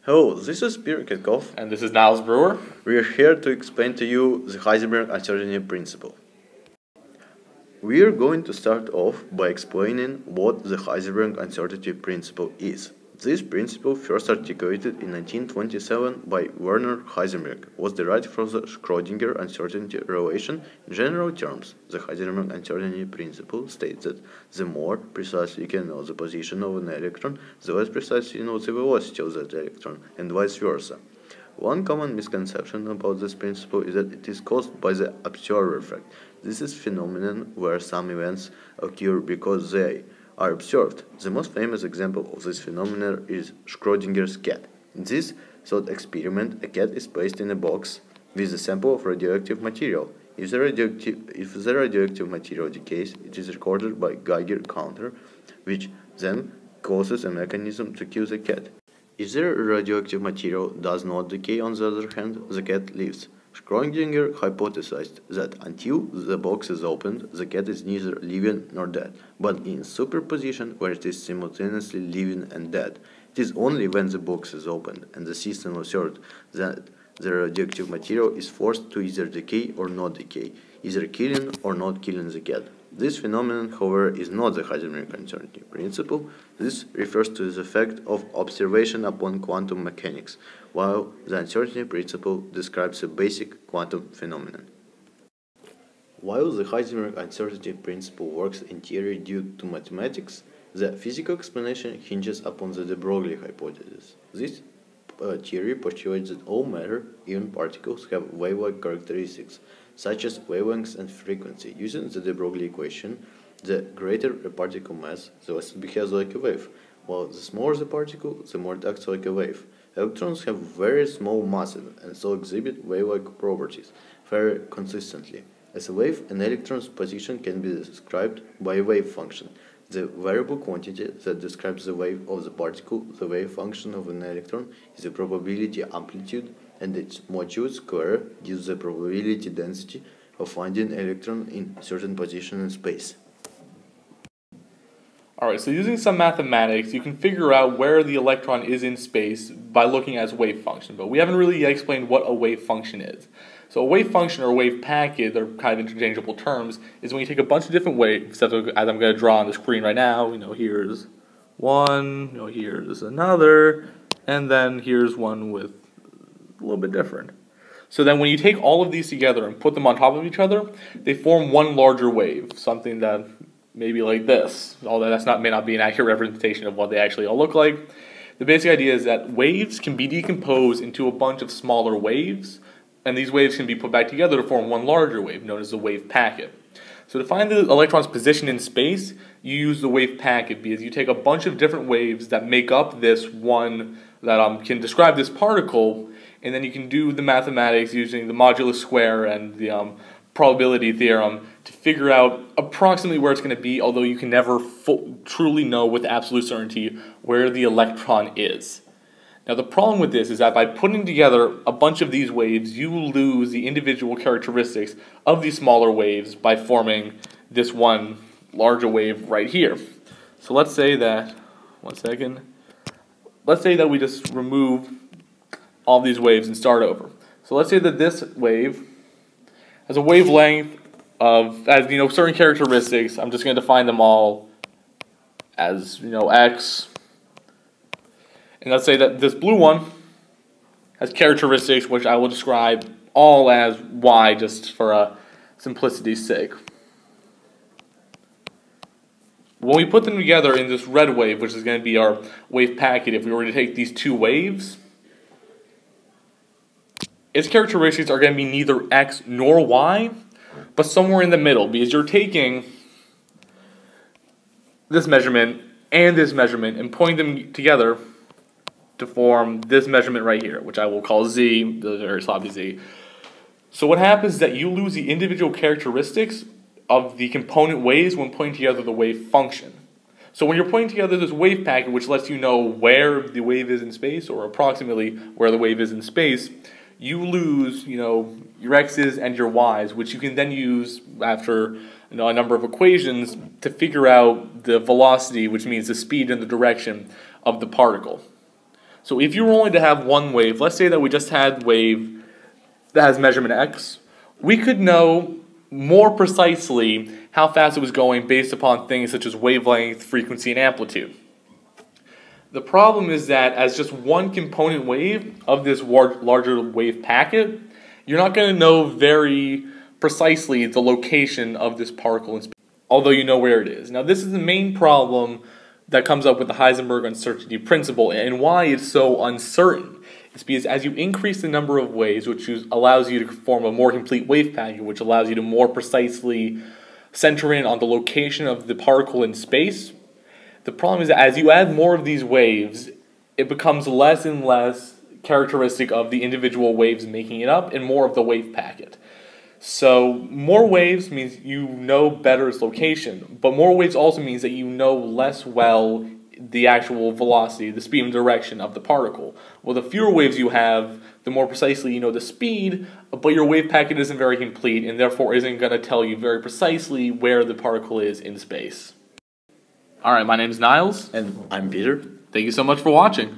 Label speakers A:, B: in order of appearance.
A: Hello, this is Peter Kitkov.
B: And this is Niles Brewer.
A: We are here to explain to you the Heisenberg uncertainty principle. We are going to start off by explaining what the Heisenberg uncertainty principle is. This principle, first articulated in 1927 by Werner Heisenberg, was derived from the Schrödinger uncertainty relation. In general terms, the Heisenberg uncertainty principle states that the more precisely you can know the position of an electron, the less precisely you know the velocity of that electron, and vice versa. One common misconception about this principle is that it is caused by the observer effect. This is a phenomenon where some events occur because they are observed. The most famous example of this phenomenon is Schrödinger's cat. In this thought experiment, a cat is placed in a box with a sample of radioactive material. If the radioactive material decays, it is recorded by Geiger counter, which then causes a mechanism to kill the cat. If the radioactive material does not decay, on the other hand, the cat lives. Schrödinger hypothesized that until the box is opened, the cat is neither living nor dead, but in superposition where it is simultaneously living and dead. It is only when the box is opened and the system asserts that the radioactive material is forced to either decay or not decay, either killing or not killing the cat. This phenomenon, however, is not the Heisenberg uncertainty principle. This refers to the effect of observation upon quantum mechanics, while the uncertainty principle describes a basic quantum phenomenon. While the Heisenberg uncertainty principle works in theory due to mathematics, the physical explanation hinges upon the de Broglie hypothesis. This theory postulates that all matter, even particles, have wave-like characteristics, such as wavelengths and frequency. Using the de Broglie equation, the greater a particle mass, the less it behaves like a wave, while the smaller the particle, the more it acts like a wave. Electrons have very small masses and so exhibit wave-like properties very consistently. As a wave, an electron's position can be described by a wave function. The variable quantity that describes the wave of the particle, the wave function of an electron, is the probability amplitude, and its modulus square gives the probability density of finding an electron in a certain position in space.
B: Alright, so using some mathematics, you can figure out where the electron is in space by looking at its wave function, but we haven't really yet explained what a wave function is. So a wave function or a wave packet, they're kind of interchangeable terms, is when you take a bunch of different waves, as I'm going to draw on the screen right now. Here's one, here's another, and then here's one with a little bit different. So then when you take all of these together and put them on top of each other, they form one larger wave, something that maybe like this, although may not be an accurate representation of what they actually all look like. The basic idea is that waves can be decomposed into a bunch of smaller waves, and these waves can be put back together to form one larger wave, known as the wave packet. So to find the electron's position in space, you use the wave packet because you take a bunch of different waves that make up this one that can describe this particle, and then you can do the mathematics using the modulus square and the probability theorem to figure out approximately where it's going to be, although you can never truly know with absolute certainty where the electron is. Now the problem with this is that by putting together a bunch of these waves, you lose the individual characteristics of these smaller waves by forming this one larger wave right here. So let's say that, let's say that we just remove all these waves and start over. So let's say that this wave has a wavelength of, certain characteristics. I'm just going to define them all as, x. And let's say that this blue one has characteristics which I will describe all as y just for simplicity's sake. When we put them together in this red wave, which is going to be our wave packet, if we were to take these two waves, its characteristics are going to be neither x nor y, but somewhere in the middle, because you're taking this measurement and putting them together to form this measurement right here, which I will call z, the very sloppy z. So what happens is that you lose the individual characteristics of the component waves when putting together the wave function. So when you're putting together this wave packet, which lets you know where the wave is in space, or approximately where the wave is in space, you lose, your x's and your y's, which you can then use after a number of equations to figure out the velocity, which means the speed and the direction of the particle. So if you were only to have one wave, let's say that we just had wave that has measurement x, we could know more precisely how fast it was going based upon things such as wavelength, frequency, and amplitude. The problem is that as just one component wave of this larger wave packet, you're not going to know very precisely the location of this particle in space, although you know where it is. Now, this is the main problem that comes up with the Heisenberg uncertainty principle, and why it's so uncertain. It's because as you increase the number of waves, which allows you to form a more complete wave packet, which allows you to more precisely center in on the location of the particle in space, the problem is that as you add more of these waves, it becomes less and less characteristic of the individual waves making it up and more of the wave packet. So more waves means you know better its location, but more waves also means that you know less well the actual velocity, the speed and direction of the particle. Well, the fewer waves you have, the more precisely you know the speed, but your wave packet isn't very complete and therefore isn't going to tell you very precisely where the particle is in space. Alright, my name is Niles.
A: And I'm Peter.
B: Thank you so much for watching.